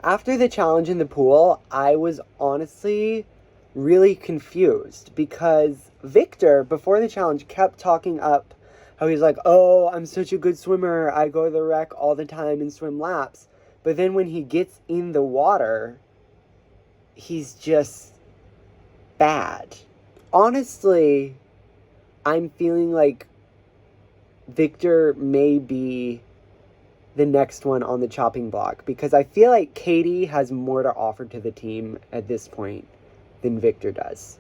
After the challenge in the pool, I was honestly really confused because Victor, before the challenge, kept talking up how he's like, oh, I'm such a good swimmer. I go to the wreck all the time and swim laps. But then when he gets in the water, he's just bad. Honestly, I'm feeling like Victor may be the next one on the chopping block because I feel like Katie has more to offer to the team at this point than Victor does.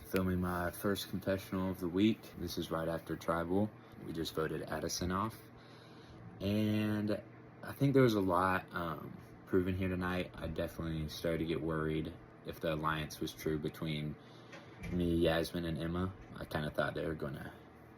Filming my first confessional of the week. This is right after Tribal. We just voted Addison off. And I think there was a lot proven here tonight. I definitely started to get worried if the alliance was true between me, Yasmin, and Emma. I kind of thought they were going to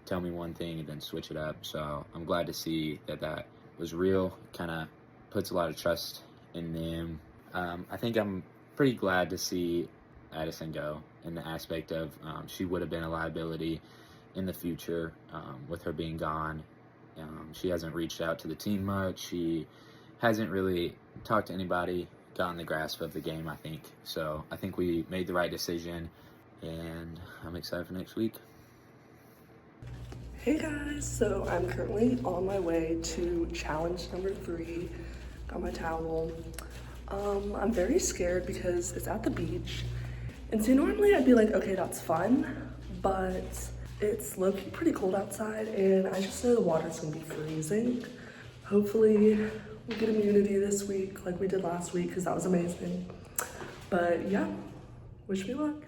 tell me one thing and then switch it up. So I'm glad to see that that was real. Kind of puts a lot of trust in them. I think I'm pretty glad to see Addison go in the aspect of she would have been a liability in the future with her being gone. She hasn't reached out to the team much. She hasn't really talked to anybody, gotten the grasp of the game, I think. So I think we made the right decision, and I'm excited for next week. Hey guys, so I'm currently on my way to challenge number 3. Got my towel. I'm very scared because it's at the beach. And so normally I'd be like, okay, that's fun, but it's low-key pretty cold outside and I just know the water's gonna be freezing. Hopefully we get immunity this week like we did last week because that was amazing. But yeah, wish me luck.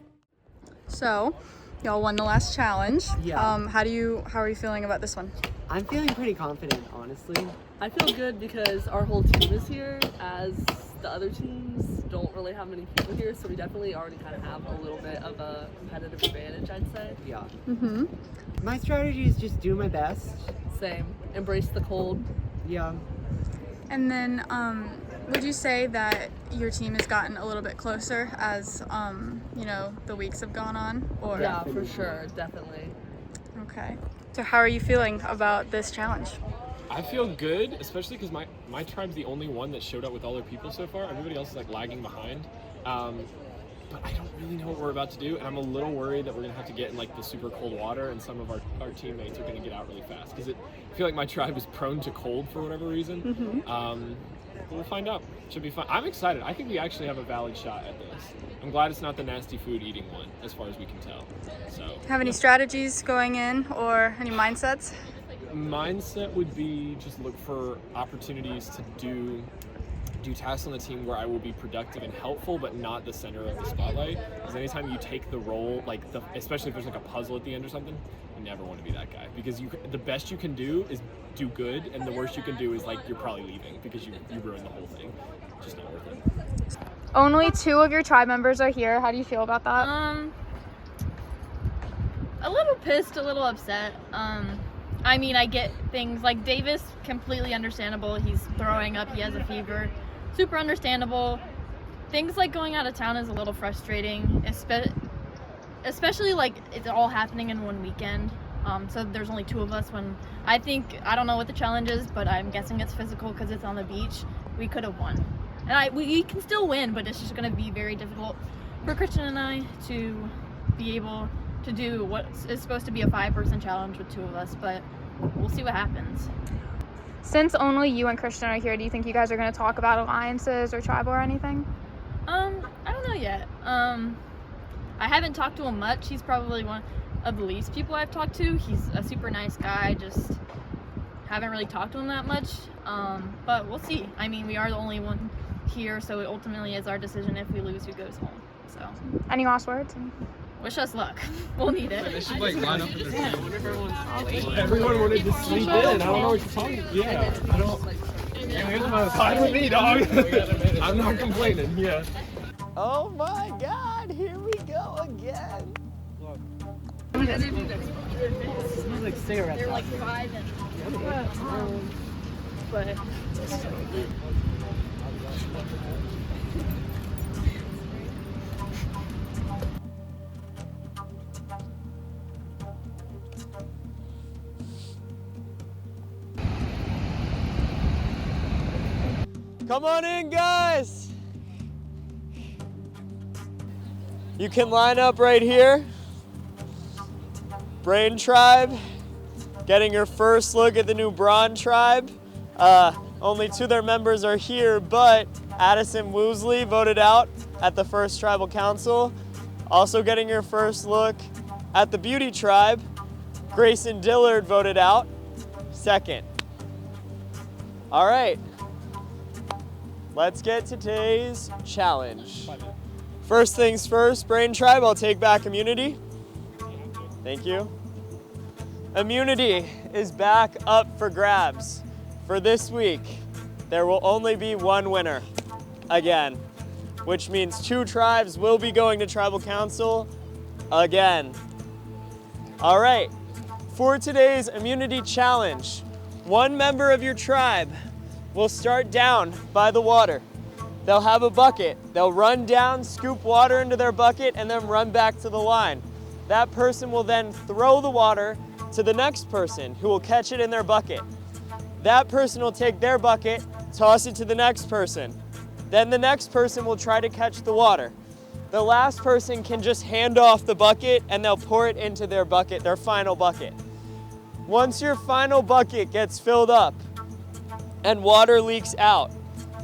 So, y'all won the last challenge. Yeah. How are you feeling about this one? I'm feeling pretty confident, honestly. I feel good because our whole team is here, as the other teams don't really have many people here, so we definitely already kind of have a little bit of a competitive advantage, I'd say. Yeah. Mm-hmm. My strategy is just do my best. Same. Embrace the cold. Yeah. And then, would you say that your team has gotten a little bit closer as, the weeks have gone on? Or Yeah, for sure, definitely. Okay. So how are you feeling about this challenge? I feel good, especially because my tribe's the only one that showed up with all their people so far. Everybody else is like lagging behind. But I don't really know what we're about to do, and I'm a little worried that we're gonna have to get in like the super cold water, and some of our teammates are gonna get out really fast because I feel like my tribe is prone to cold for whatever reason. Mm-hmm. But we'll find out. Should be fun. I'm excited. I think we actually have a valid shot at this. I'm glad it's not the nasty food eating one, as far as we can tell. So. Have any strategies going in or any mindsets? Mindset would be just look for opportunities to do tasks on the team where I will be productive and helpful, but not the center of the spotlight. Because anytime you take the role, especially if there's like a puzzle at the end or something, you never want to be that guy. Because the best you can do is do good, and the worst you can do is like you're probably leaving because you ruined the whole thing. Just not worth it. Only 2 of your tribe members are here. How do you feel about that? A little pissed, a little upset. I mean, I get things like Davis, completely understandable. He's throwing up, he has a fever. Super understandable. Things like going out of town is a little frustrating, especially like it's all happening in one weekend. So there's only 2 of us when I don't know what the challenge is, but I'm guessing it's physical because it's on the beach. We could have won. And we can still win, but it's just going to be very difficult for Christian and I to be able to do what is supposed to be a 5-person challenge with 2 of us, but we'll see what happens. Since only you and Christian are here, do you think you guys are going to talk about alliances or tribal or anything? I don't know yet. I haven't talked to him much. He's probably one of the least people I've talked to. He's a super nice guy, just haven't really talked to him that much. But we'll see. I mean, we are the only one here, so it ultimately is our decision. If we lose, who goes home. So. Any last words? Wish us luck. We'll need it. They should line up in their team. Everyone wanted to sleep in. I don't know what you're talking about. Yeah, I don't. Fine with me, dog. I'm not complaining. Yeah. Oh my God! Here we go again. It smells like cigarettes. They're like 5 and but Come on in, guys. You can line up right here. Brain Tribe, getting your first look at the new Brawn Tribe. Only 2 of their members are here, but Addison Woosley voted out at the first Tribal Council. Also getting your first look at the Beauty Tribe, Grayson Dillard voted out, second. All right, let's get to today's challenge. First things first, Brain Tribe, I'll take back immunity. Thank you. Immunity is back up for grabs. For this week, there will only be one winner, again, which means 2 tribes will be going to Tribal Council again. All right, for today's immunity challenge, 1 member of your tribe will start down by the water. They'll have a bucket. They'll run down, scoop water into their bucket, and then run back to the line. That person will then throw the water to the next person who will catch it in their bucket. That person will take their bucket, toss it to the next person. Then the next person will try to catch the water. The last person can just hand off the bucket and they'll pour it into their bucket, their final bucket. Once your final bucket gets filled up and water leaks out,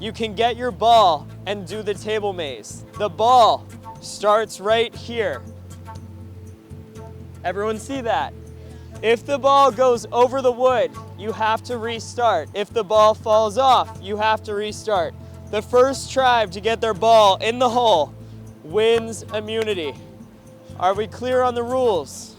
you can get your ball and do the table maze. The ball starts right here. Everyone see that? If the ball goes over the wood, you have to restart. If the ball falls off, you have to restart. The first tribe to get their ball in the hole wins immunity. Are we clear on the rules?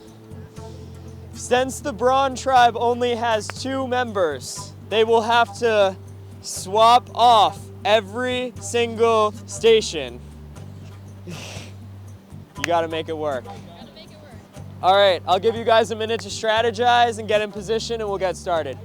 Since the Brawn Tribe only has 2 members, they will have to swap off every single station. You gotta make it work. All right, I'll give you guys a minute to strategize and get in position and we'll get started.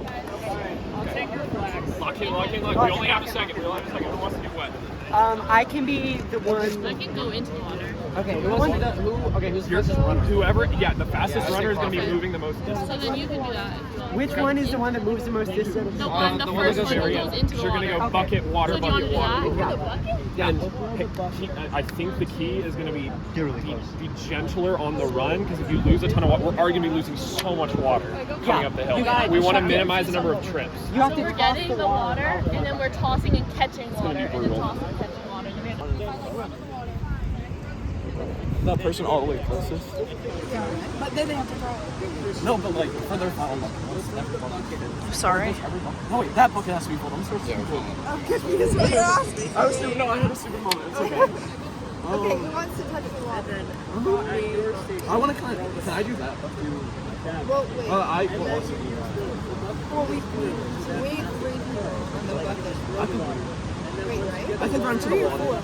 I'll take your flags. Lock in. We only have a second. Who wants to do what? I can be the one. I can go into the water. Okay, Who's the fastest runner? Whoever, the fastest runner is going to be moving the most distance. So then you can do that. Which one is the one that moves the most distance? The one, the first one that goes into the You're going water. to go bucket, water, So do you want bucket, to do water. that? Yeah. And I think the key is going to be gentler on the run, because if you lose a ton of water, we're already going to be losing so much water coming up the hill. We want to minimize the number of trips. You have So to we're toss getting the the water. water, and then we're tossing and catching water, and then brutal. tossing and catching water. That person all the way closest. But then they have to throw. No, but like for their final bucket. Sorry. Oh wait, that bucket has to be full. I'm supposed to be full. I'm confused what you're asking. I was stupid. No, I had a stupid moment. It's okay. Okay, who wants to touch the water? I want to kind of. Can I do that? Well, wait. I will also do Well, we have 3 people on the bucket. Wait, right? I can run to the water.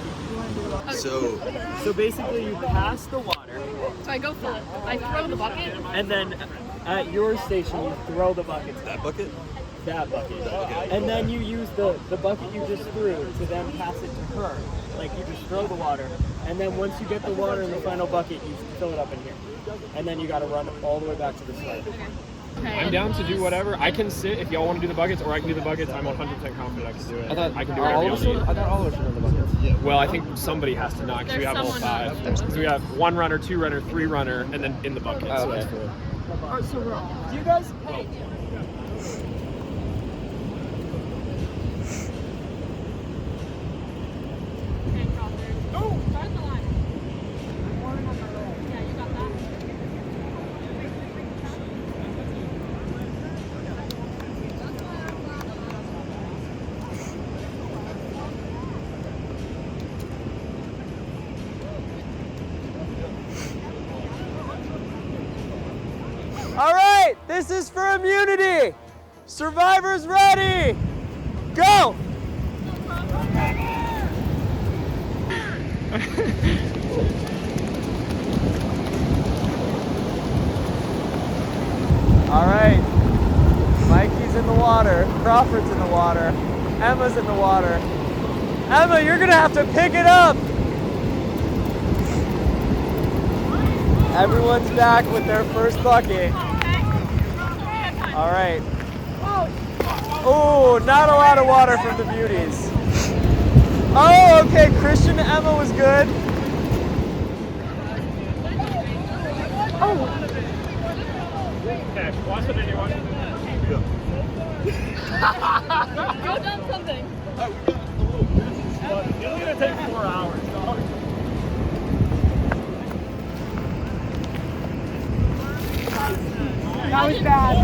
So basically you pass the water So I go flat. I throw the bucket. and then at your station you throw the bucket. That bucket? That bucket. And then you use the bucket you just threw to then pass it to her. Like you just throw the water. And then once you get the water in the final bucket, you fill it up in here. And then you gotta run all the way back to the start. I'm down to do whatever. I can sit if y'all want to do the buckets, or I can do the buckets. I'm 100% confident I can do it. I can do whatever y'all need. I thought all of us should run the buckets. Well, I think somebody has to not, because we have all 5. Because we have 1 runner, 2 runner, 3 runner, and then in the bucket. So that's 4. Alright, so we're all. Do you guys? All right, this is for immunity. Survivors ready? Go! All right, Mikey's in the water, Crawford's in the water, Emma's in the water. Emma, you're gonna have to pick it up. Everyone's back with their first bucket. All right. Oh, not a lot of water from the beauties. Oh, okay, Christian and Emma was good. Okay, watch it anyone. Go down something. It's gonna take 4 hours, dog. That was bad.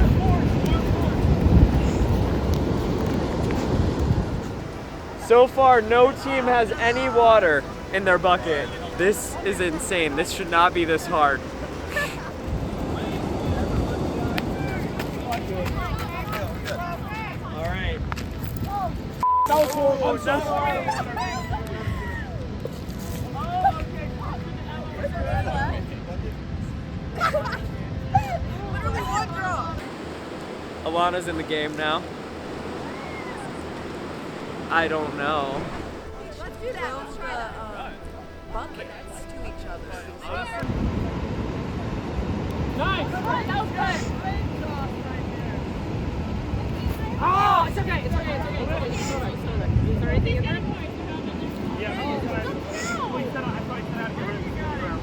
So far, no team has any water in their bucket. This is insane. This should not be this hard. All right. That was horrible. Oh, no. Alana's in the game now. I don't know. Let's do that. Let's try the buckets to each other. Nice. That was good. Oh, it's okay. It's okay. It's okay. Is there anything in there? Yeah. I thought you said I had to get rid of the ground.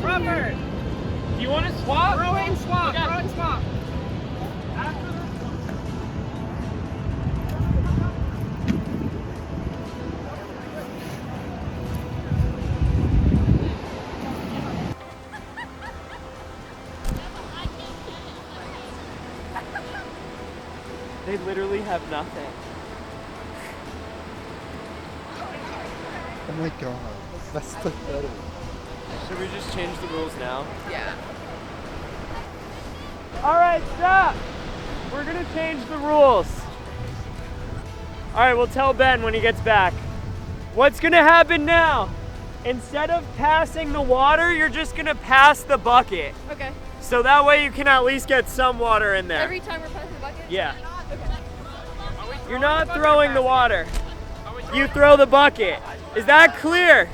Robert, do you want to swap? Throw in swap. Throw in swap. They literally have nothing. Oh my god, that's pathetic. Should we just change the rules now? Yeah. All right, stop. We're gonna change the rules. All right, we'll tell Ben when he gets back. What's gonna happen now? Instead of passing the water, you're just gonna pass the bucket. Okay. So that way you can at least get some water in there. Every time we're passing the bucket? Yeah. Okay. You're not throwing the water. You throw the bucket. Is that clear?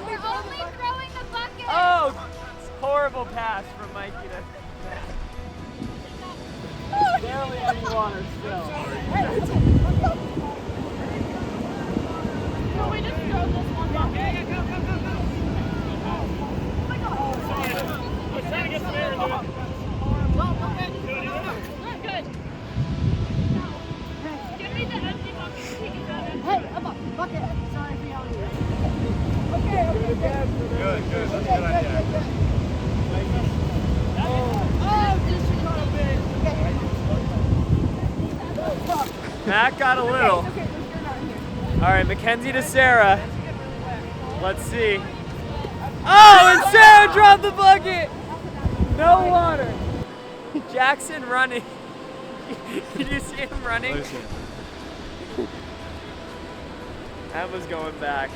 We're only throwing the bucket. Oh, horrible pass from Mikey to barely any water still. Can we just throw this one bucket? I was trying to get some air into it. Good. Give me the empty bucket. Hey, Emma, bucket. Sorry for yelling. Good. That's a good idea. Matt got a little. All right, Mackenzie to Sarah. Let's see. Oh, and Sarah dropped the bucket. No water. Jackson running. Did you see him running? That was going back.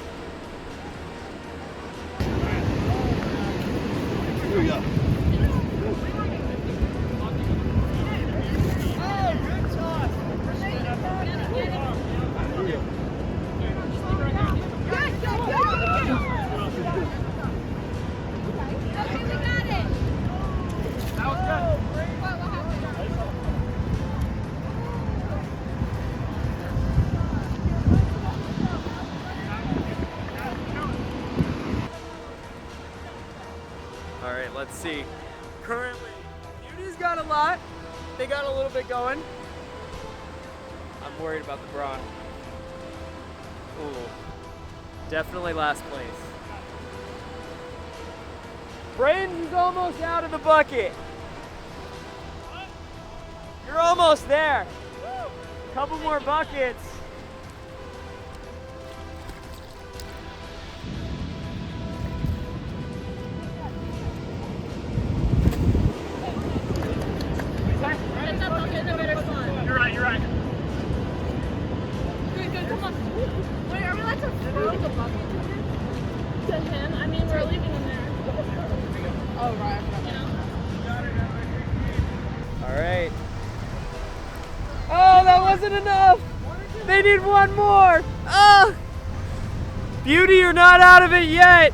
Here we go. All right, let's see. Currently, Beauty's got a lot. They got a little bit going. I'm worried about the bra. Ooh, definitely last place. Braden's almost out of the bucket. You're almost there. Couple more buckets. Get that bucket in a better spot. You're right. Good, come on. Wait, are we allowed to throw the bucket to him? To him? I mean, we're leaving him there. Oh, right. All right. Oh, that wasn't enough. They need one more. Oh, Beauty, you're not out of it yet.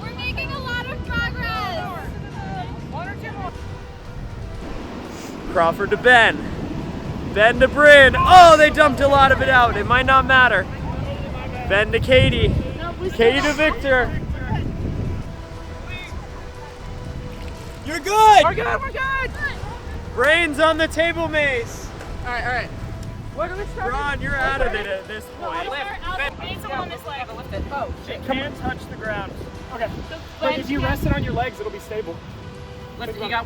We're making a lot of progress. Crawford to Ben. Ben to Bryn. Oh, they dumped a lot of it out. It might not matter. Ben to Katie. Katie to Victor. You're good. We're good. Brains on the table mace. All right. Where do we start? Ron, you're out of it at this point. We need someone on this leg. Oh, It Can't touch the ground. Okay. But if you rest it on your legs, it'll be stable. we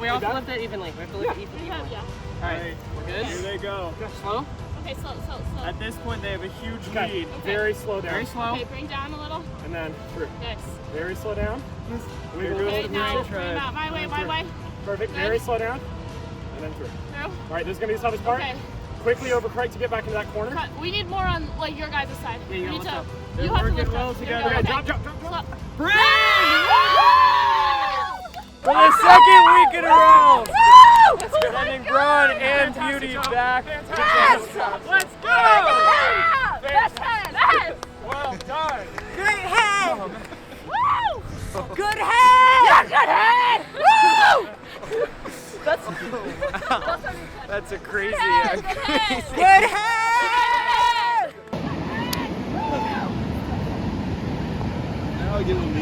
all have to lift it evenly. We have to lift it evenly. Yeah. All right, we're good. Here they go. Slow. Okay, slow. At this point, they have a huge Okay. lead. Very slow down. Very slow. Okay, bring down a little. And then through. Yes. Very slow down. Here Wiggle goes Okay, the it. now brain bring tribe. out. My way. Perfect. Good. Very slow down. And then through. Through. All right, this is gonna be the toughest part. Okay. Quickly over Craig to get back into that corner. Cut. We need more on like your guys' side. Yeah, you we need gotta to. lift up. They're You have to working lift well up. There you together. go. Okay, Okay. drop. Slow. Bryn! For the second week in a row. Sending Braun and Beauty back. Yes! Let's go! Best head. Well done. Great head! Woo! Good head! Yeah, good head. Woo! That's a crazy. Good head! Now give him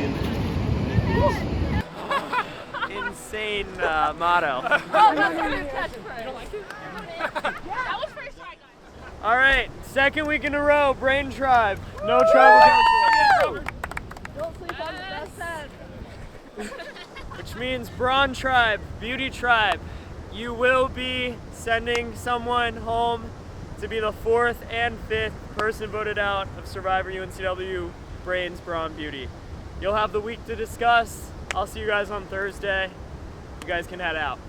Insane motto. Oh, that's a good catchphrase. You don't like it? That was first try, guys. All right, second week in a row, Brain Tribe. No tribal council. Don't sleep on the best head. Which means Braun Tribe, Beauty Tribe, you will be sending someone home to be the 4th and 5th person voted out of Survivor UNCW Brains, Braun, Beauty. You'll have the week to discuss. I'll see you guys on Thursday. You guys can head out.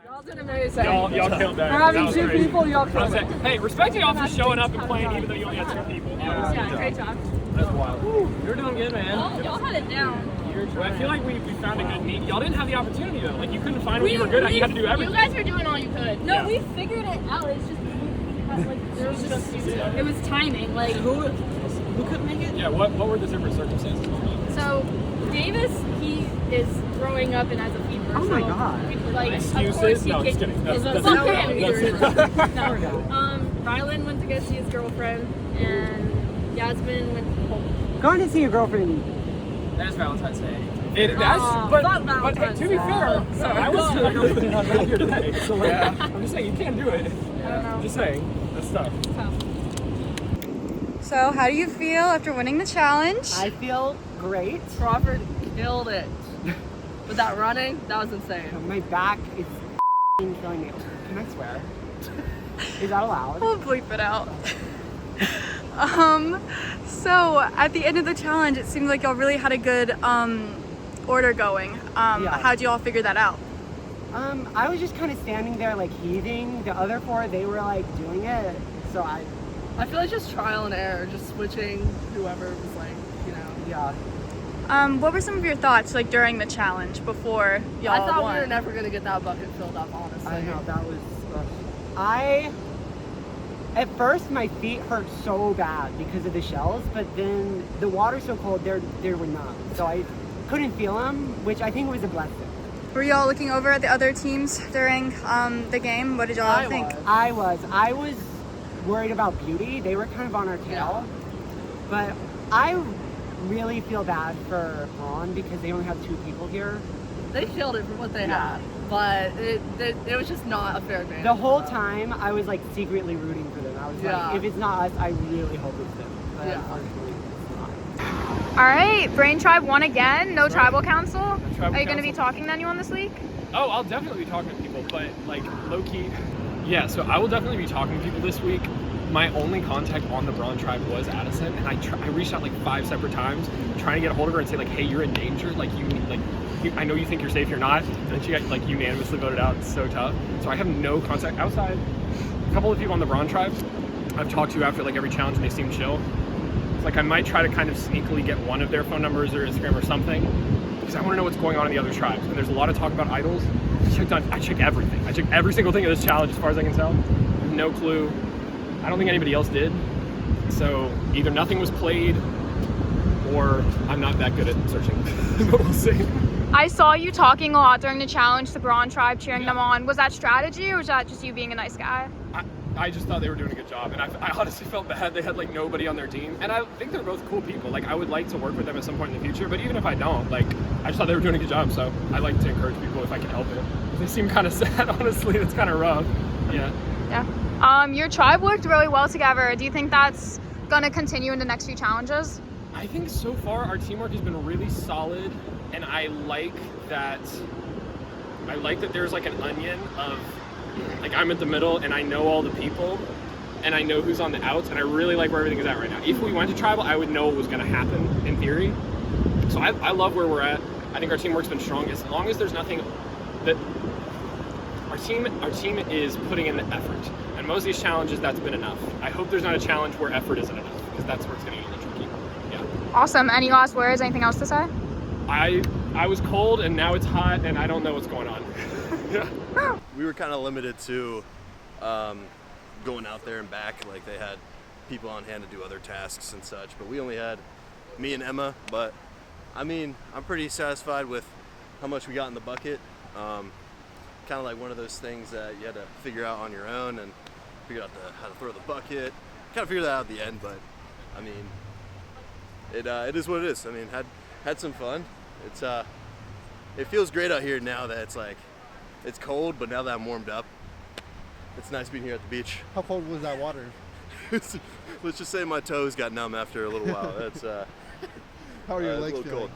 Y'all did amazing. Y'all killed that. For having That was two crazy. people, y'all killed it. Hey, respect to y'all for showing up and playing even though you only had 2 people. Yeah, great job. That's wild. You're doing good, man. Y'all had it down. Well, I feel like we found a good meet. Y'all didn't have the opportunity though. Like you couldn't find what you were good at. You had to do everything. You guys were doing all you could. No, we figured it out. It's just it was timing. Like Who couldn't make it? Yeah. What were the different circumstances? so, Davis he is throwing up and has a fever. Oh my so God. we, like, of Excuses? course he No, I'm just can- kidding. That's That's not okay. real. That's No. Rylan went to go see his girlfriend, and Yasmin went home. Going to see your girlfriend. That is Valentine's Day. But to be fair, I was not here today. So like, I'm just saying you can't do it. I'm just saying that's tough. So, how do you feel after winning the challenge? I feel great. Crawford killed it. With that running, that was insane. My back is killing me. Can I swear? Is that allowed? We'll bleep it out. So at the end of the challenge, it seemed like y'all really had a good order going. Yeah. How'd you all figure that out? I was just kind of standing there like heaving. The other 4, they were like doing it. So I feel like just trial and error, just switching whoever was like, you know. yeah. What were some of your thoughts like during the challenge before y'all I thought won? we were never gonna get that bucket filled up, honestly. I know, that was. At first, my feet hurt so bad because of the shells, but then the water's so cold, they were numb. So I couldn't feel them, which I think was a blessing. Were y'all looking over at the other teams during the game? What did y'all think? I was worried about Beauty. They were kind of on our tail. But I really feel bad for Braun because they only have 2 people here. They killed it for what they had, but it was just not a fair advantage. The whole time, I was like secretly rooting for them. I was like, if it's not us, I really hope it's them. But unfortunately, it's not. All right, Brain Tribe won again. No tribal council. Tribal Are you going to be council. talking to anyone this week? Oh, I'll definitely be talking to people, but like low key. Yeah, so I will definitely be talking to people this week. My only contact on the Braun Tribe was Addison, and I reached out like 5 separate times trying to get a hold of her and say like, hey, you're in danger. Like I know you think you're safe, you're not. And then she got like unanimously voted out. It's so tough. So I have no contact outside. A couple of people on the Braun Tribe I've talked to after like every challenge, and they seem chill. It's like I might try to kind of sneakily get one of their phone numbers or Instagram or something, because I want to know what's going on in the other tribes. And there's a lot of talk about idols. I checked everything. I checked every single thing of this challenge as far as I can tell. No clue. I don't think anybody else did. So either nothing was played or I'm not that good at searching, but we'll see. I saw you talking a lot during the challenge, the Braun tribe, cheering them on. Was that strategy, or was that just you being a nice guy? I just thought they were doing a good job, and I honestly felt bad they had like nobody on their team. And I think they're both cool people. Like I would like to work with them at some point in the future, but even if I don't, like I just thought they were doing a good job. So I like to encourage people if I can help it. They seem kind of sad, honestly. It's kind of rough. Yeah. Yeah. Your tribe worked really well together. Do you think that's gonna continue in the next few challenges? I think so far our teamwork has been really solid, and I like that there's like an onion of like I'm at the middle and I know all the people and I know who's on the outs, and I really like where everything is at right now. If we went to tribal, I would know what was going to happen in theory. So I love where we're at. I think our teamwork's been strong as long as there's nothing that our team is putting in the effort, and most of these challenges that's been enough. I hope there's not a challenge where effort isn't enough, because that's where it's going to get really tricky. Yeah. Awesome. Any last words? Anything else to say? I was cold and now it's hot and I don't know what's going on. Yeah. We were kind of limited to going out there and back. Like they had people on hand to do other tasks and such, but we only had me and Emma. But I mean, I'm pretty satisfied with how much we got in the bucket. Kind of like one of those things that you had to figure out on your own and figure out how to throw the bucket. Kind of figure that out at the end, but I mean, it is what it is. I mean, had some fun. It feels great out here now that it's cold, but now that I'm warmed up, it's nice being here at the beach. How cold was that water? Let's just say my toes got numb after a little while. That's How are your legs a little feeling? cold.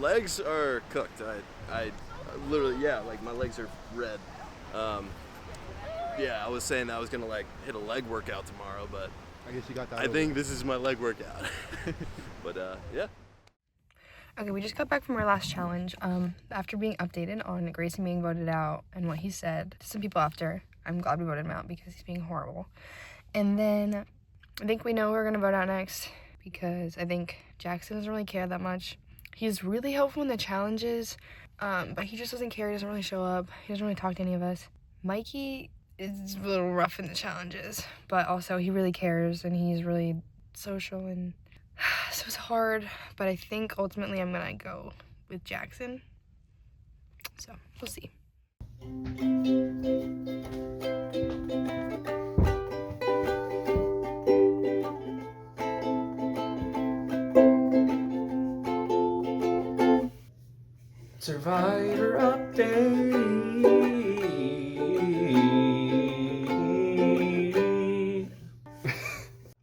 Legs are cooked. I literally, yeah, like my legs are red. Yeah, I was saying that I was gonna like hit a leg workout tomorrow, but I guess you got that. I think this is my leg workout. But yeah. Okay, we just got back from our last challenge. After being updated on Grayson being voted out and what he said to some people after, I'm glad we voted him out because he's being horrible. And then I think we know who we're gonna vote out next, because I think Jackson doesn't really care that much. He's really helpful in the challenges, but he just doesn't care. He doesn't really show up. He doesn't really talk to any of us. Mikey is a little rough in the challenges, but also he really cares and he's really social, and so it's hard, but I think ultimately I'm gonna go with Jackson. So we'll see. Survivor update.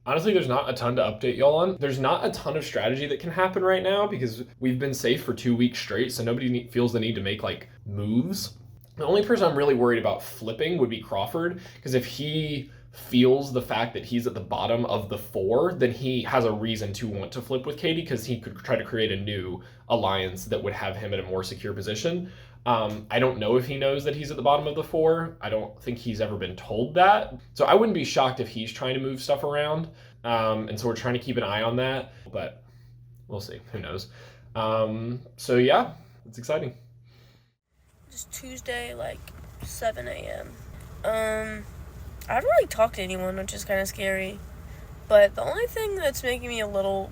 Honestly, there's not a ton to update y'all on. There's not a ton of strategy that can happen right now because we've been safe for 2 weeks straight, so nobody feels the need to make like moves. The only person I'm really worried about flipping would be Crawford, because if he feels the fact that he's at the bottom of the 4, then he has a reason to want to flip with Katie, because he could try to create a new alliance that would have him at a more secure position. I don't know if he knows that he's at the bottom of the 4. I don't think he's ever been told that. So I wouldn't be shocked if he's trying to move stuff around. And so we're trying to keep an eye on that, but we'll see. Who knows? So yeah, it's exciting. It's Tuesday, like 7 a.m. I haven't really talked to anyone, which is kind of scary. But the only thing that's making me a little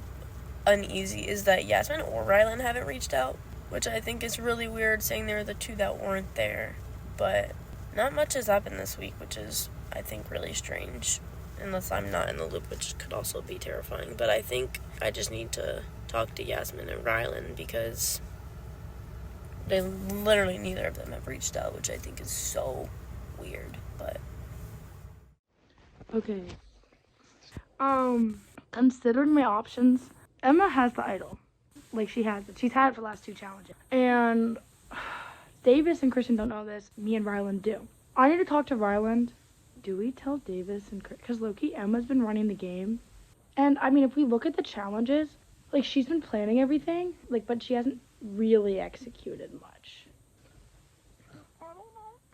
uneasy is that Yasmin or Rylan haven't reached out, which I think is really weird, saying they were the two that weren't there. But not much has happened this week, which is, I think, really strange. Unless I'm not in the loop, which could also be terrifying. But I think I just need to talk to Yasmin and Rylan, because they literally neither of them have reached out, which I think is so weird. But okay. Considering my options, Emma has the idol. Like, she has it. She's had it for the last 2 challenges. And Davis and Christian don't know this. Me and Ryland do. I need to talk to Ryland. Do we tell Davis and Christian? Because low-key, Emma's been running the game. And, I mean, if we look at the challenges, like, she's been planning everything, like, but she hasn't really executed much.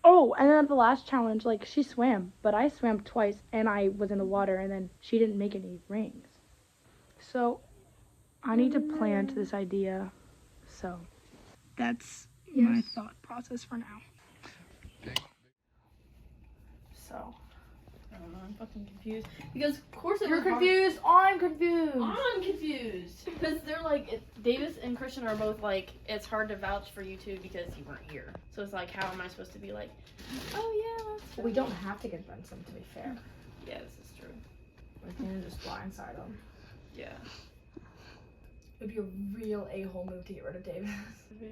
Oh, and then at the last challenge, like, she swam, but I swam twice, and I was in the water, and then she didn't make any rings. So I need to plan to this idea. So that's my thought process for now. So, I don't know, I'm fucking confused. Because, of course, You're confused. I'm confused. I'm confused. Because they're like, Davis and Christian are both like, it's hard to vouch for you two because you weren't here. So it's like, how am I supposed to be like, oh yeah, that's We don't have to convince them, to be fair. Yeah, this is true. We can just blindside them. Yeah. It would be a real a-hole move to get rid of Davis.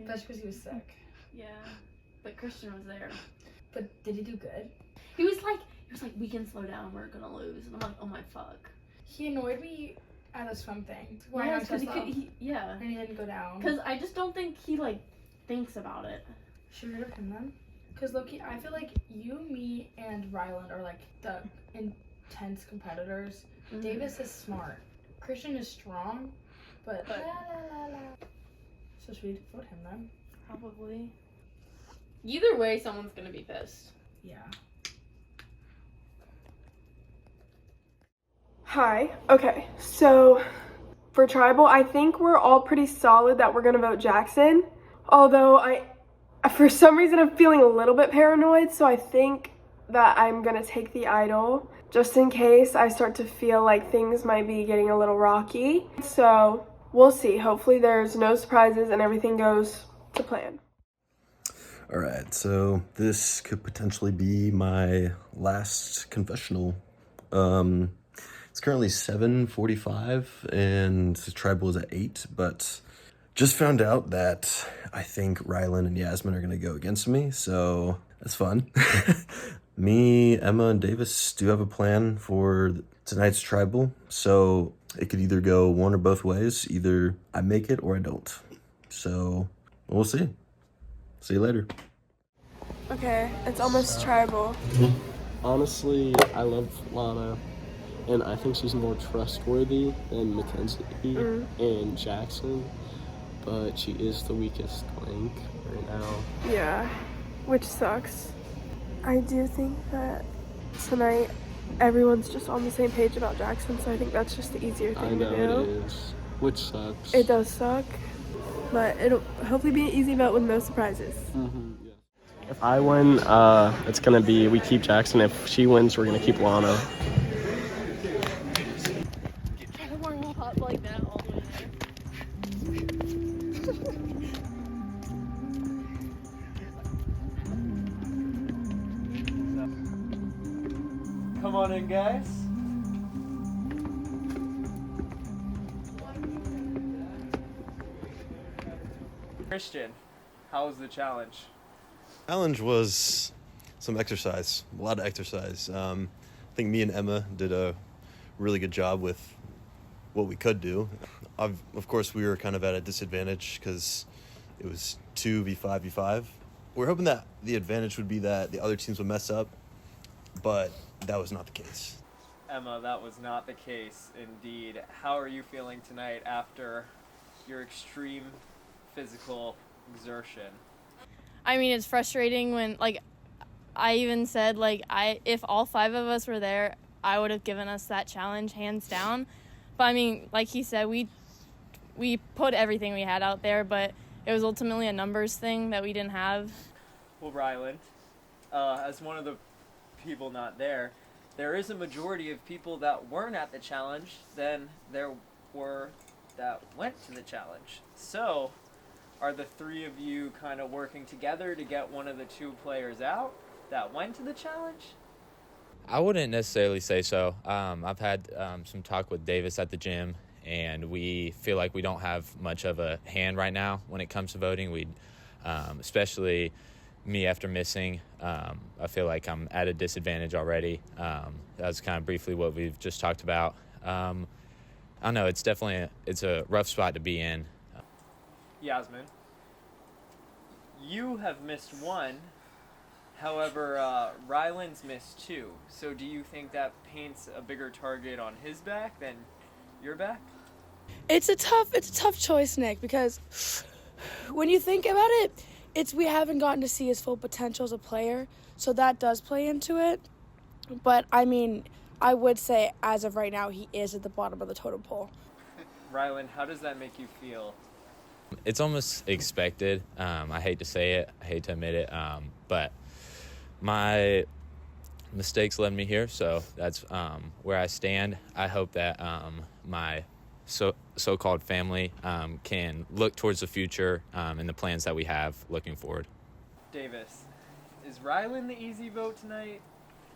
That's because he was sick. Yeah. But Christian was there. But did he do good? He was like, we can slow down, we're gonna lose. And I'm like, oh my fuck. He annoyed me at a swim thing. Yeah, because yeah. And he didn't go down. Because I just don't think he like thinks about it. Should we rid of him then? Because Loki, I feel like you, me, and Ryland are like the intense competitors. Mm-hmm. Davis is smart. Christian is strong, but So should we vote him then? Probably. Either way, someone's gonna be pissed. Yeah. Hi. Okay, so for tribal, I think we're all pretty solid that we're gonna vote Jackson. Although for some reason, I'm feeling a little bit paranoid, so I think that I'm gonna take the idol just in case I start to feel like things might be getting a little rocky. So we'll see. Hopefully there's no surprises and everything goes to plan. All right, so this could potentially be my last confessional. It's currently 7:45 and the tribal is at 8, but just found out that I think Rylan and Yasmin are gonna go against me, so that's fun. Me, Emma, and Davis do have a plan for tonight's tribal, so it could either go one or both ways. Either I make it or I don't. So we'll see. See you later. Okay, it's almost tribal. Honestly, I love Lana, and I think she's more trustworthy than Mackenzie and Jackson, but she is the weakest link right now. Yeah, which sucks. I do think that tonight everyone's just on the same page about Jackson, so I think that's just the easier thing to do. I know it is, which sucks. It does suck, but it'll hopefully be an easy vote with no surprises. If I win, it's gonna be we keep Jackson. If she wins, we're gonna keep Lana. I don't want to hop like that all the way Come on in, guys. Christian, how was the challenge? Challenge was some exercise, a lot of exercise. I think me and Emma did a really good job with what we could do. Of course, we were kind of at a disadvantage because it was 2v5v5. We're hoping that the advantage would be that the other teams would mess up, but that was not the case. Emma, that was not the case, indeed. How are you feeling tonight after your extreme physical exertion? I mean, it's frustrating when, like, I even said, like, if all 5 of us were there, I would have given us that challenge hands down. But I mean, like he said, we put everything we had out there, but it was ultimately a numbers thing that we didn't have. Well, Ryland, as one of the people not there is a majority of people that weren't at the challenge than there were that went to the challenge. So, are the 3 of you kind of working together to get one of the 2 players out that went to the challenge? I wouldn't necessarily say so. I've had some talk with Davis at the gym, and we feel like we don't have much of a hand right now when it comes to voting. We, especially me after missing, I feel like I'm at a disadvantage already. That's kind of briefly what we've just talked about. I don't know, it's definitely it's a rough spot to be in. Yasmin, you have missed 1. However, Ryland's missed 2. So do you think that paints a bigger target on his back than your back? It's a tough choice, Nick, because when you think about it, we haven't gotten to see his full potential as a player, so that does play into it. But I mean, I would say as of right now, he is at the bottom of the totem pole. Ryland, how does that make you feel? It's almost expected. I hate to say it, I hate to admit it, but my mistakes led me here, so that's where I stand. I hope that my so-called family can look towards the future and the plans that we have looking forward. Davis, is Ryland the easy vote tonight?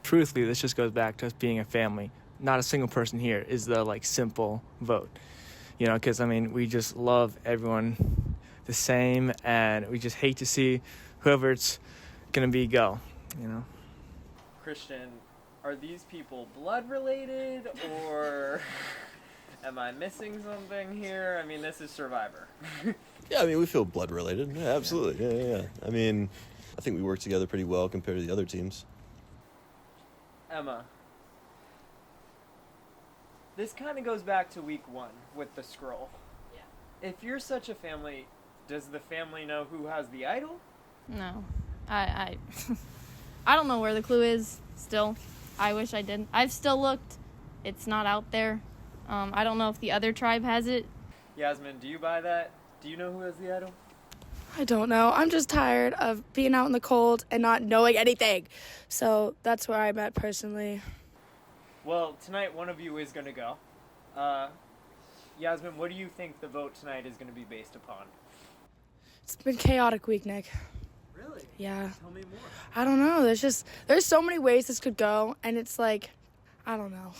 Truthfully, this just goes back to us being a family. Not a single person here is the simple vote, because we just love everyone the same, and we just hate to see whoever it's gonna be go. Christian, are these people blood related, or am I missing something here? This is Survivor. Yeah, we feel blood related. Yeah, absolutely. Yeah. I think we work together pretty well compared to the other teams. Emma, this kind of goes back to week 1 with the scroll. Yeah. If you're such a family, does the family know who has the idol? No. I don't know where the clue is still. I wish I did. I've still looked. It's not out there. I don't know if the other tribe has it. Yasmin, do you buy that? Do you know who has the idol? I don't know. I'm just tired of being out in the cold and not knowing anything. So that's where I'm at personally. Well, tonight one of you is going to go. Yasmin, what do you think the vote tonight is going to be based upon? It's been a chaotic week, Nick. Really? Yeah. Tell me more. I don't know. There's so many ways this could go, and it's I don't know.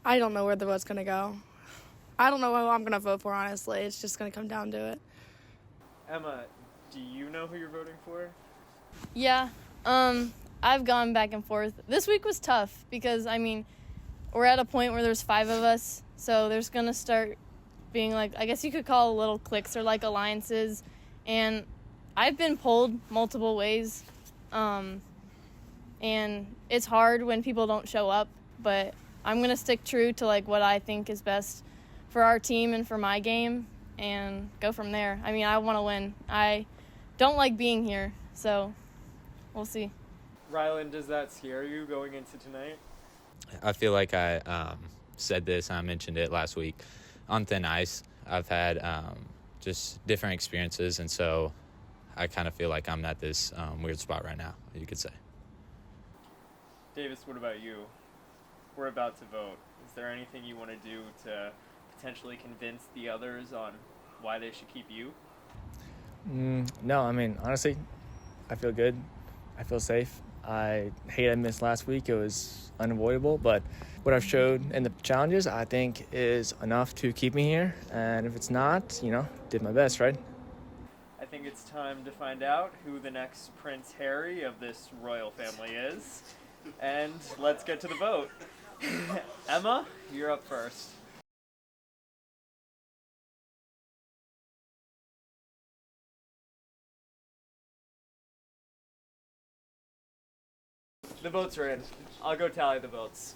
I don't know where the vote's going to go. I don't know who I'm going to vote for, honestly. It's just going to come down to it. Emma, do you know who you're voting for? Yeah. I've gone back and forth. This week was tough because, we're at a point where there's 5 of us, so there's going to start being I guess you could call little cliques or alliances, and I've been pulled multiple ways, and it's hard when people don't show up, but I'm going to stick true to what I think is best for our team and for my game and go from there. I want to win. I don't like being here, so we'll see. Ryland, does that scare you going into tonight? I feel like I said this and I mentioned it last week. On thin ice, I've had just different experiences, and so I kind of feel like I'm at this weird spot right now, you could say. Davis, what about you? We're about to vote. Is there anything you want to do to potentially convince the others on why they should keep you? No, honestly, I feel good. I feel safe. I hate I missed last week. It was unavoidable, but what I've showed in the challenges, I think, is enough to keep me here. And if it's not, did my best, right? I think it's time to find out who the next Prince Harry of this royal family is. And let's get to the vote. Emma, you're up first. The votes are in. I'll go tally the votes.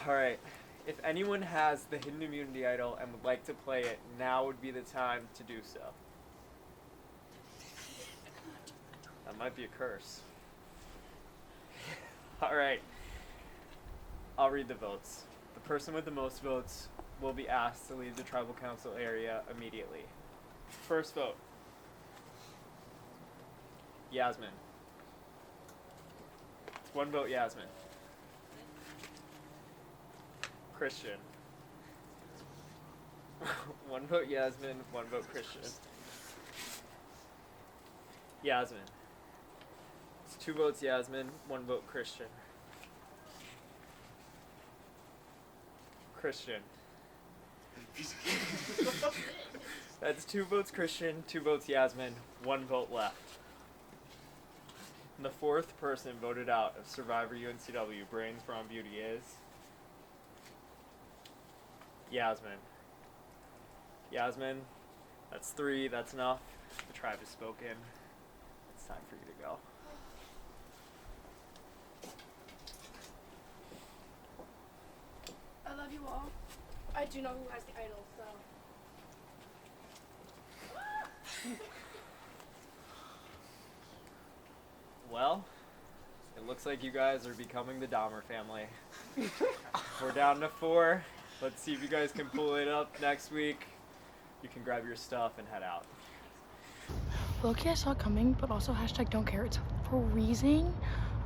Alright, if anyone has the Hidden Immunity Idol and would like to play it, now would be the time to do so. That might be a curse. Alright, I'll read the votes. The person with the most votes will be asked to leave the tribal council area immediately. First vote. Yasmin. It's 1 vote Yasmin. Christian. 1 vote Yasmin, 1 vote Christian. Yasmin. It's 2 votes Yasmin, 1 vote Christian. Christian. That's 2 votes Christian, 2 votes Yasmin, 1 vote left. And the 4th person voted out of Survivor UNCW Brains Brawn Beauty is Yasmin. Yasmin, that's 3, that's enough. The tribe has spoken. It's time for you to go. I love you all. I do know who has the idol, so. Well, it looks looks like you guys are becoming the Dahmer family. We're down to 4. Let's see if you guys can pull it up next week. You can grab your stuff and head out. Low-key, I saw it coming, but also hashtag don't care. It's freezing.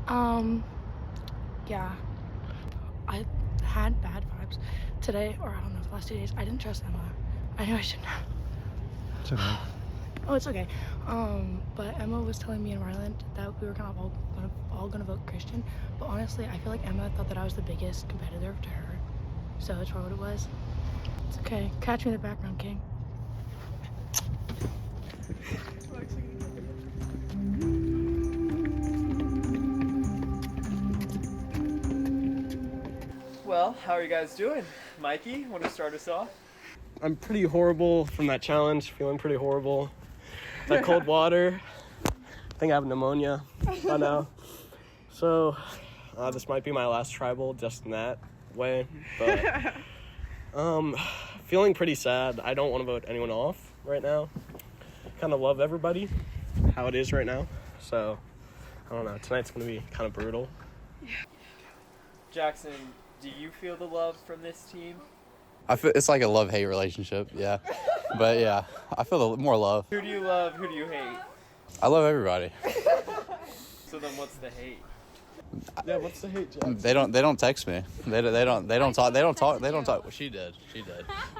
Yeah. I had bad vibes today, or I don't know, the last 2 days. I didn't trust Emma. I knew I shouldn't have. It's okay. Oh, it's okay. But Emma was telling me and Ryland that we were kind of all gonna vote Christian. But honestly, I feel like Emma thought that I was the biggest competitor to her. So that's probably what it was. It's okay. Catch me in the background, King. Well, how are you guys doing? Mikey, want to start us off? I'm pretty horrible from that challenge, feeling pretty horrible. That cold water. I think I have pneumonia by now. So, this might be my last tribal just in that way. But, feeling pretty sad. I don't want to vote anyone off right now. Kind of love everybody, how it is right now. So, I don't know. Tonight's going to be kind of brutal. Jackson, do you feel the love from this team? I feel it's like a love-hate relationship, yeah. But yeah, I feel more love. Who do you love? Who do you hate? I love everybody. So then, what's the hate? Yeah, what's the hate, Jackson? They don't text me. They don't talk. Well, she did.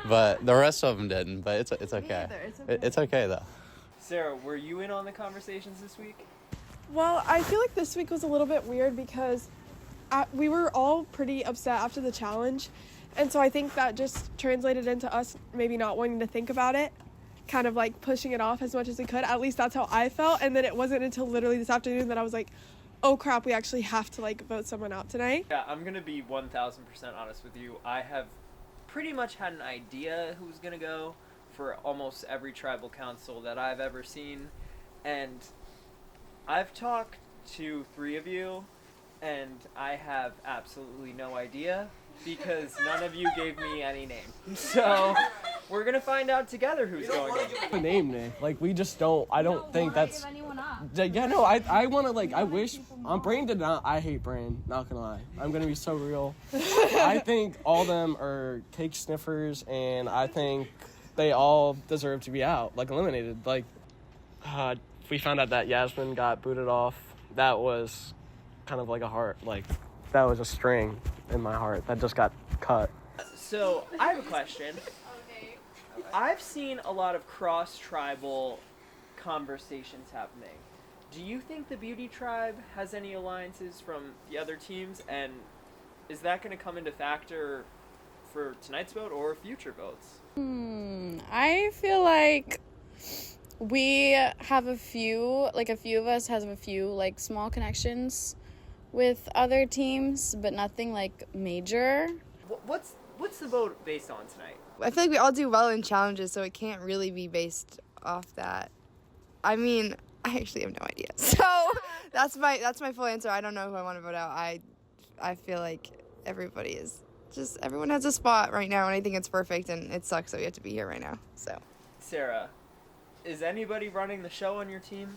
But the rest of them didn't. But it's okay. It's okay though. Sarah, were you in on the conversations this week? Well, I feel like this week was a little bit weird because we were all pretty upset after the challenge. And so I think that just translated into us maybe not wanting to think about it, kind of like pushing it off as much as we could. At least that's how I felt. And then it wasn't until literally this afternoon that I was like, oh crap, we actually have to like vote someone out tonight. Yeah, I'm going to be 1,000% honest with you. I have pretty much had an idea who's going to go for almost every tribal council that I've ever seen. And I've talked to 3 of you, and I have absolutely no idea because none of you gave me any name. So we're going to find out together who's going in. The name. Like, we just don't, I don't think that's... Yeah, no, I want to, like, I wish... Brain did not... I hate Brain, not gonna lie. I'm gonna be so real. I think all of them are cake sniffers, and I think they all deserve to be out, like, eliminated. Like, we found out that Yasmin got booted off. That was kind of like a heart, like, that was a string in my heart that just got cut. So, I have a question. I've seen a lot of cross-tribal conversations happening. Do you think the Beauty Tribe has any alliances from the other teams? And is that going to come into factor for tonight's vote or future votes? I feel like we have a few of us has a few, like, small connections with other teams, but nothing, like, major. What's the vote based on tonight? I feel like we all do well in challenges, so it can't really be based off that. I mean, I actually have no idea. So that's my full answer. I don't know who I want to vote out. I feel like everyone has a spot right now, and I think it's perfect, and it sucks that we have to be here right now. So, Sarah, is anybody running the show on your team?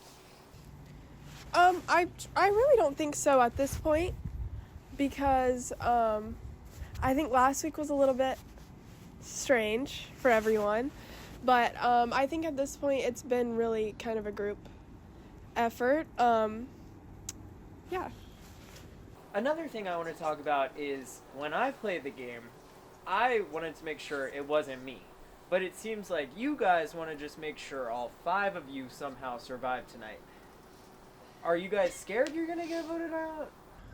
I really don't think so at this point because I think last week was a little bit strange for everyone, but I think at this point it's been really kind of a group effort. Yeah. Another thing I want to talk about is when I played the game, I wanted to make sure it wasn't me. But it seems like you guys want to just make sure all 5 of you somehow survive tonight. Are you guys scared you're going to get voted out?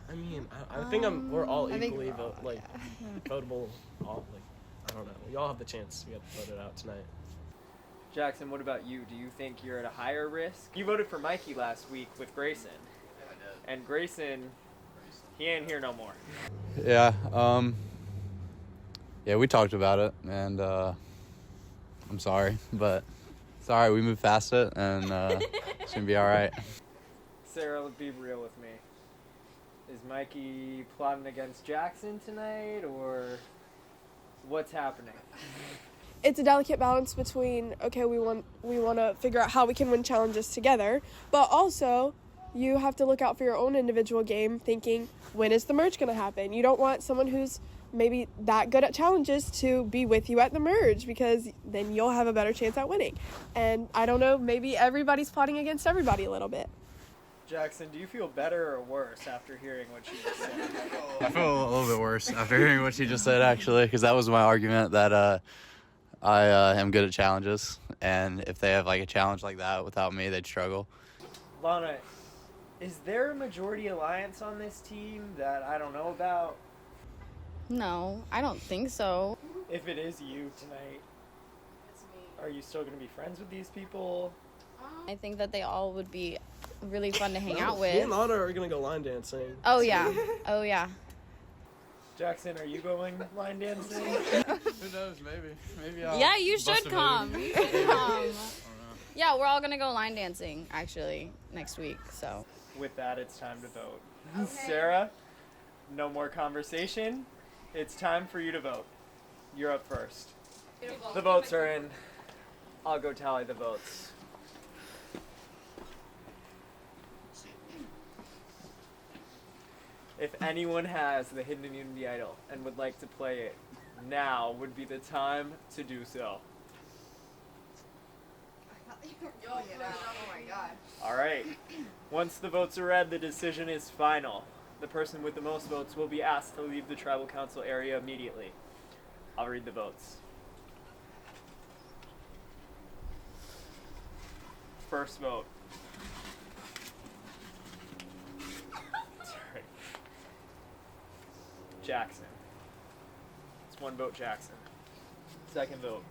I mean, I think we're all equally votable. All, like, I don't know. We all have the chance to get voted out tonight. Jackson, what about you? Do you think you're at a higher risk? You voted for Mikey last week with Grayson. Yeah, I did. And Grayson, he ain't here no more. Yeah, yeah, we talked about it, and I'm sorry, but it's all right. We moved past it, and it's gonna be all right. Sarah, be real with me. Is Mikey plotting against Jackson tonight, or what's happening? It's a delicate balance between, okay, we want to figure out how we can win challenges together, but also you have to look out for your own individual game, thinking, when is the merge going to happen? You don't want someone who's maybe that good at challenges to be with you at the merge, because then you'll have a better chance at winning. And I don't know, maybe everybody's plotting against everybody a little bit. Jackson, do you feel better or worse after hearing what she just said? I feel a little bit worse after hearing what she just said, actually, because that was my argument that I am good at challenges, and if they have like a challenge like that without me, they'd struggle. Lana, is there a majority alliance on this team that I don't know about? No, I don't think so. If it is you tonight, are you still going to be friends with these people? I think that they all would be really fun to hang out Me with. and Lana are gonna go line dancing. Oh yeah. Oh yeah. Jackson, are you going line dancing? Who knows? Maybe. I'll Yeah, you bust should a come. move. You should come. Yeah, we're all gonna go line dancing actually next week. So. With that, it's time to vote. Sarah, no more conversation. It's time for you to vote. You're up first. The votes are in. I'll go tally the votes. If anyone has the Hidden Immunity Idol and would like to play it, now would be the time to do so. Oh my god. Alright. Once the votes are read, the decision is final. The person with the most votes will be asked to leave the tribal council area immediately. I'll read the votes. First vote. Sorry. Jackson. It's one vote Jackson. Second vote.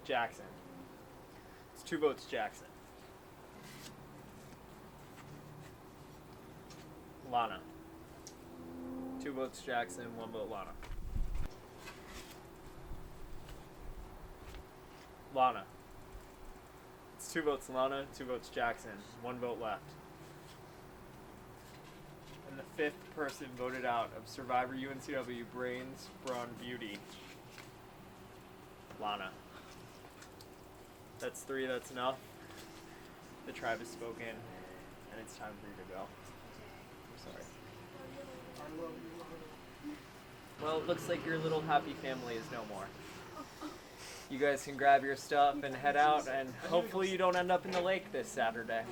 Jackson. It's 2 votes Jackson. Lana. 2 votes Jackson, 1 vote Lana. Lana. It's 2 votes Lana, 2 votes Jackson, 1 vote left. And the 5th person voted out of Survivor UNCW Brains, Brawn, Beauty. Lana. That's 3, that's enough. The tribe has spoken, and it's time for you to go. I'm sorry. Well, it looks like your little happy family is no more. You guys can grab your stuff and head out, and hopefully you don't end up in the lake this Saturday.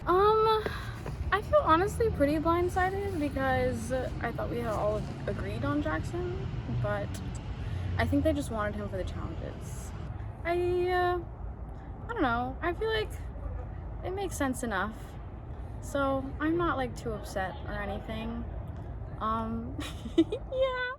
I feel honestly pretty blindsided because I thought we had all agreed on Jackson, but I think they just wanted him for the challenges. I don't know. I feel like it makes sense enough. So I'm not like too upset or anything. Yeah.